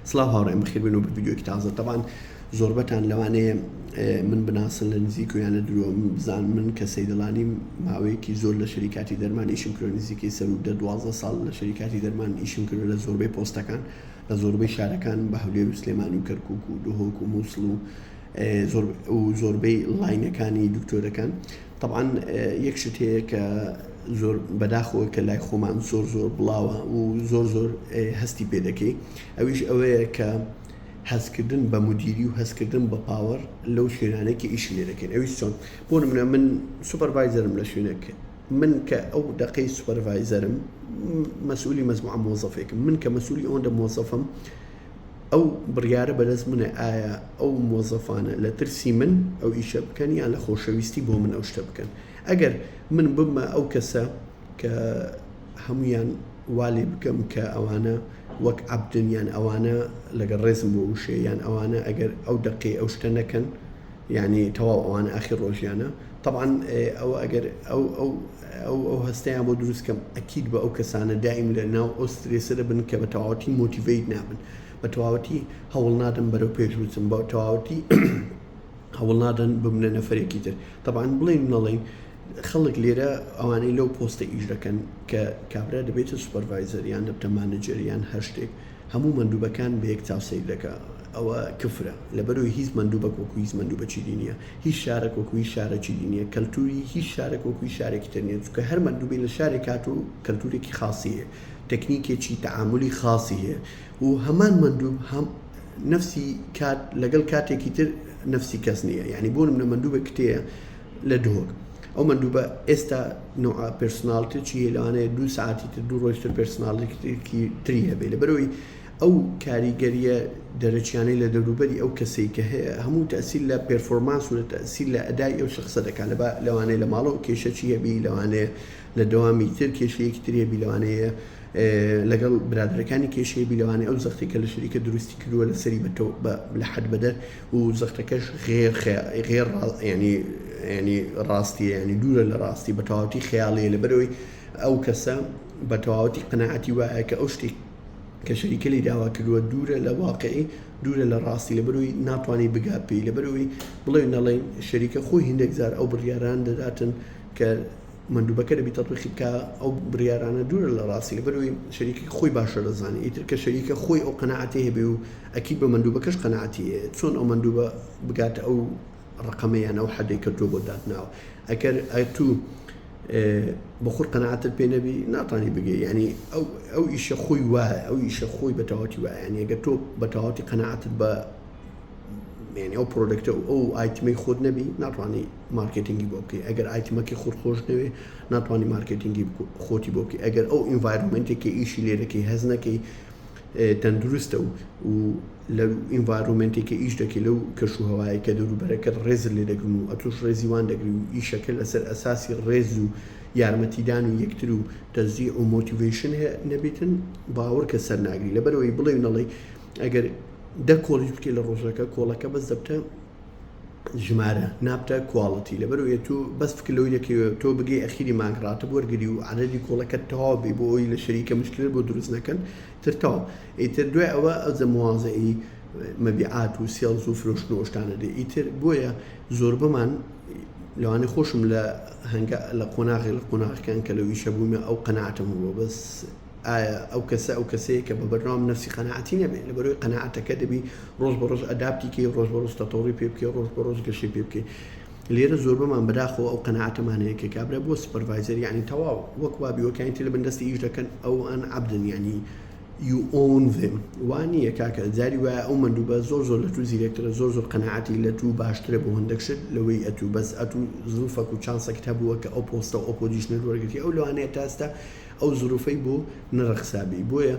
سڵاو هاوڕێم بەخێر بێنەوە بە ڤیدیۆیەکی تازە. طبعاً زۆربەتان لەوانەیە من بناسن لە نزیک و یان لە درۆ بزان من کە سەیدڵانی ماوەیەکی زۆر لە شەریکاتی دەرمان ئیشم کردو، نزیکەی سەر و 10-12 ساڵ لە شەریکاتی دەرمان ئیشم کردو لە زۆربەی پۆستەکان لە زۆربەی شارەکان بە هەولێر و سلێمانی و کەرکووک و دهۆک و مووسڵ و زۆربەی لاینەکانی دکتۆرەکان. طبعاً یەک شت هەیە کە زۆر بەداخەوە کە لای خۆمان زۆر بڵاوە و زۆر هەستی پێ دەکەی، ئەویش ئەوەیە کە هەستکردن بە مدیری و هەستکردن بە پاوەڕ لەو شوێنانێکی ئیش لێ دەکەین. ئەویش چۆن بۆ نمونە من سوپەرڤایزەرم لە شوێنەکە، من کە ئەو دقەی سوپەرڤایزەرم مەسئولی مەجموعە مۆزەفێکم، من کە مەسئولی ئەوەندە مۆزەفم ئەو بڕیارە بەدەست منە ئایا ئەو مۆزەفانە لە ترسی من ئەو ئیشە بکەن یان لە خۆشەویستی بۆ من ئەو شتە بکەن. ئەگەر من بمە ئەو کەسە کە هەمویان والێ بکەم کە ئەوانە وەک عەبدن یان ئەوانە لەگەڵ ڕێزم بۆ وشێ یان ئەوانە ئەگەر ئەو دقەی ئەو شتە نەکەن یعنی تەواو ئەوانە ئاخر ڕۆژیانە. طبعاً ئەو ئەگەر ئەو هەستەیان بۆ دروستکەم ئەکید بە ئەو کەسانە دائیم لە ناو ئەو سترێسەرە بن کە بە تەواوەتی مۆتیڤیت نابن، بە تەواوەتی هەوڵ نادەن بەرەو پێش بچن، بە تەواوەتی هەوڵ نادەن ببنە نەفەرێکی تر. طبعاً بڵێن نەڵێن خەڵک لێرە ئەوانەی لەو پۆستە ئیش دەکەن کە کابرا دەبێتە سوپەرڤایزەر یان دەبتە مانەجەر یان هەر شتێک، هەموو مەندوبەکان بە یەک چاوسەیر دەکا. ئەوە کفرە، لەبەرەوەی هیچ مەندوبەک وەکو هیچ مەندوبەکی دینیە، هیچ شارێک وەکو هیچ شارێکی دینیە، کەلتوری هیچ شارێک وەکو هیچ شارێکی تر نییە، چونکە هەر مەندوبی لە شارێک هات و کەلتورێکی خاصی هەیە، تەکنیکێکی تەعاملی خاصی هەیە و هەمان مەندوب هەم نفسی کات لەگەڵ کاتێکی تر نفسی کەس نییە. یعنی بۆ نمونە مەندوبێک تەیە لە دهۆک، ئەو مەندوبە ئێستا نوع پێرسۆناڵیتیی هەیە لەوانەیە 2 ساعتی تر 2 ڕۆژ تر پێرسۆناڵیتیی تری هەبێ، لەبەرەوەی ئەو کاریگەریە دەرەچیانەی لە دەوروبەری ئەو کەسەی کە هەیە هەموو تەئسیر لە پێرفۆرمانس و لە تەئسیر لە ئەدای ئەو شخصە دەکات. لەوانەیە لە ماڵەوە کێشەی هەبی، لەوانەیە لە دەوامی تر کێشەیەکی تر هەبی، لەوانەیە لەگەڵ برادەکانی کێشەیە بیلەوانێ ئەو زەختی کە لە شەریکە دروستی کردووە لە سەری لە حد بەدەر و زەختەکەش غێر ینی ڕاستیە، ینی دوورە لە ڕاستی، بە تەواوەتی خەیاڵەیە. لەبەرەوەی ئەو کەسە بە تەواوەتی قەناعەتی وایە کە ئەو شتی کە شەریکە لی داوا کردووە دوورە لە واقعی، دوورە لە ڕاستی، لەبەرەوەی ناتوانێت بگات پێی. لەبەرەوەی بڵێ نەڵێن شەریکە خۆی هەندێک جار ئەو بڕیاران دەداتن کە مەندوبەکە دەبێت تەطبیقی بکە ئەو بڕیارانە دوورە لە ڕاستی، لەبەرەوەی شەریکی خۆی باشە دەزانێت. ئیتر کە شەریکە خۆی ئەو قەناعەتی هەبێ و ئەکید بە مەندوبەکەش قەناعەتی هەیە، چۆن ئەو مەندوبە بگاتە ئەو ڕقەمەیان ئەو حەدەی کە تۆ بۆ دادناوە. ئەگەر تو بەخۆر قەناعەتت پێ نەبی ناتوانانی بگەی، ینی ئەو ئیشە خۆی وایە، ئەو ئیشە خۆی بە تەواوەتی وایە. ینی ئەگەر تۆ بە تەواوەتی قەناعەتت بە ینی ئەو پرۆدەکتە و ئەو ئایتمەی خۆت نەبی ناتوانانی مارکێتینگی بۆ بکەی. ئەگەر ئایتمەکی خۆت خۆش نەوێ ناتوانانی مارکێتینگی خۆتی بۆ بکەی. ئەگەر ئەو ئینڤایرۆمنتێکی ئیشی لێ دەکەی هەز نەکەی تەندروستە و لەو ئینڤایرۆمنتێکی ئیش دەکەی لەو کەشوهەوایە کە دەوروبەرەکەت ڕێزت لێ دەگرن و ئەتوش ڕێزیوان دەگری و ئیشەکە لەسەر ئەساسی ڕێز و یارمەتیدان و یەکتر و تەزیع و مۆتیڤیشن نەبێتن باوەڕ کە سەر ناگری. لەبەرەوەی بڵێ نەڵێ ئەگەر 10 کۆڵیش بکەی لە ڕۆژەکە کۆڵەکە بەس دەبتە ژمارە نابتە کواڵەتی. لەبەرەوەی تۆ بەس فکر لەوەی دەکەوێت تۆ بگەی ئەخیری مانگڕاتە وەرگری و عەدەدی کۆڵەکەت تەواو بێ بۆ ئەوی لە شەریکە مشکلت بۆ دروست نەکەن تر تەواو. ئیتر دوای ئەوە ئەوزە موازەی مەبیعات و سێڵز و فرۆشتن و ئەوشتانە دێ. ئیتر بۆیە زۆر بمان لەوانەیە خۆشم لە قۆناغەکان کە لەویشە بوومە ئەو قەناعەتم بووە، بەس ئایا ئەو کەسەیە کە بە بەرنامە نەفسی قەناعەتی نەبێت. لەبەرەوەی قەناعەتەکە دەبی ڕۆژ بە ڕۆژ ئەدابتیکەی، ڕۆژ بە ڕۆژ تەتەوڕی پێ بکەی، ڕۆژ بە ڕۆژ گەشەی پێ بکەی. لێرە زۆر بەمان بەداخەوە ئەو قەناعەتەمان هەیە کە کابرا بۆ سوپەرڤایزەر یعنی تەواو وەک وابی وەکانی تر لە بەندەستی ئیش دەکەن ئەو ئەن عەبدن، یعنی you own them. وانییە کاکە جاری وایە ئەو مەندوبە زۆر لە تو زیرەکترە، زۆر قەناعەتی لە تو باشترە بۆ هەندێک شت لەوەی ئەتو بەس ئەتو زروفەک و چانسەکت هەبووە کە ئەو پۆستە ئەو پۆزیشنت وەرگرتی. ئەو لەوانەیە تا ئێستا ئەو زروفەی بۆ نەڕەخسابی. بۆیە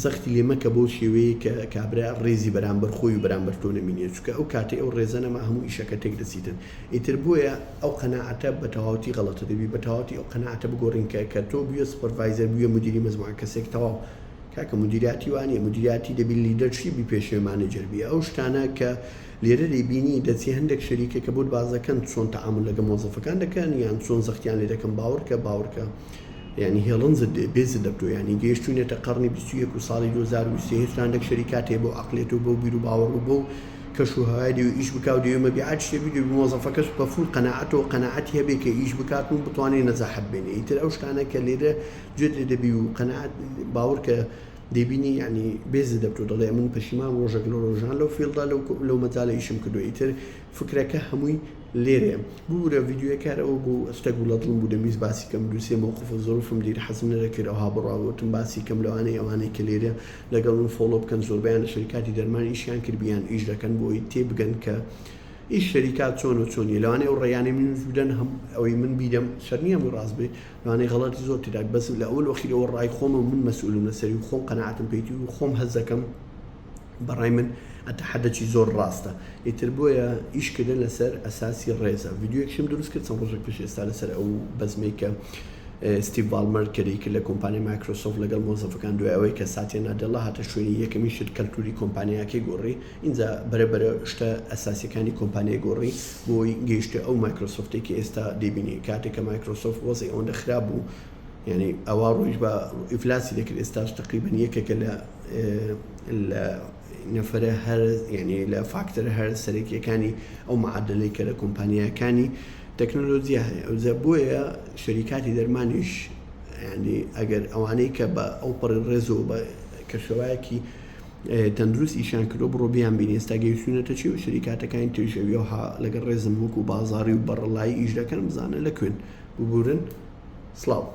زەختی لێ مەکە بۆ شێوەیە کە کابرا ڕێزی بەرامبەر خۆی و بەرامبەر تۆ نەمینێت، چونکە ئەو کاتێ ئەو ڕێزە نەما هەموو ئیشەکە تێک دەچیتن. ئیتر بۆیە ئەو قەناعەتە بە تەواوەتی غەڵەتە دەبی، بە تەواوەتی ئەو قەناعەتە بگۆڕین کە تۆ بوویە سوپەرڤایزەر، بوویە مدیری مەجموعە کەسێک تەواو کاکە مدیریاتی وانە، مدیریاتی دەبی لیدەرشیپی پێشێ مانەجەر بی. ئەو شتانە کە لێرە دەیبینی دەچی هەندێک شەریکە کە بۆ بازەکەن چۆن تەعامل لەگە مۆزەفەکان دەکەن یان چۆن زەختیان لێ دەکەن باوەڕکە يعني هێڵن بێز دەبتۆ ینی گەیشتوونێتە قەرنی 21 و ساڵی 2023 هێشتا هەندێک شەریکات هەیە بۆ عەقلێتەوە بۆ بیر و باوەڕ و بۆ کەش و هەوای دێ و ئیش بکات و دێ مەبیعات شتێ بێ مۆزەفەکەش بە فول قەناعەتەوە قەناعەتی هەبێ کە ئیش بکات و بتوانێت نەزاحەت بێنێ ئیتر ئەو شتانە کە لێرە گوێت لێ دەبی و قەناعەت باوەڕ کە دەبینی ینی بێز دەبتۆ دەڵێ من پەشیمان ڕۆژێک لە ڕۆژان لەو فیلدا لەو مەجالە ئیشم کردو ئیتر فکرەکە هەمووی لێرێ بوورە ڤیددیوەکارەوە بۆ ئەستەک و لە دڵم بوو دەمیست باسی کەم دووسێ مووقف زۆرفم دیری حەزم نەدەکرد ئەوها بڕاوەتم باسی کەم لەوانەیە ئەوانەی کە لێرە لەگەڵ من فۆڵۆ بکەن زۆربیان لە شەریکاتی دەرمان ئیشیان کردبیان ئیش دەکەن بۆی تێبگەن کە ئیش شەریکات چۆن و چۆنی لەوانەیە ئەو ڕێیانەی من وجودەن هەم ئەوەی من بیدەم شەر نییە و ڕاست بێ لەوانەیە غەڵەتی زۆر تێداک بەس لە ئەوەل وەخیرەوە ڕای خۆمە من مەسئولم لەسەری و خۆم قەناعەتم پێیتی و خۆم هەز دەکەم بەڕای من ئەتەحەدەکی زۆر ڕاستە ئیتر بۆیە ئیشکردن لەسەر ئەساسی ڕێزە ڤیددیوەکشم دروست کرد چەند ڕۆژێک پێش ئێستا لەسەر ئەو بەزمەی کە ستیڤ بالمەر کەدەیکرد لە کۆمپانیای مایکرۆسۆفت لەگەڵ مۆزەفەکان دوای ئەوەی کە ساتیا نادەڵا هاتە شوێنی یەکەمی شت کەلتوری کۆمپانیاکەی گۆڕی اینجا بەرەبەرە شتە ئەساسیەکانی کۆمپانیای گۆڕی بۆی گەیشتە ئەو مایکرۆسۆفتێکی ئێستا دەبینی کاتێک کە مایکرۆسۆفت وەزی ئەوەندە خراپ بوو یعنی ئەوە ڕۆیش بە ئیفلاسی دەکرد ئێستاش تقریبا یەکێکە لە نەفرە هەر یعنی لە فاکتەرە هەر سەرەکیەکانی ئەو معادلەی کە لە کۆمپانیەکانی تەکنۆلۆژیا هەیە ئەوزە بۆیە شەریکاتی دەرمانیش ینی ئەگەر ئەوانەی کە بە ئەو پڕی ڕێزەوە بە کەشەوایەکی تەندروست ئیشان کردو بڕۆ بیان بینی ئێستا گەیشتوونەتە چی و شەریکاتەکانی تێژەویەوە لەگەڵ ڕێزم وەکو بازاڕی و بەڕڵایی ئیش دەکەن بزانە لە کوێن ببورن سڵاو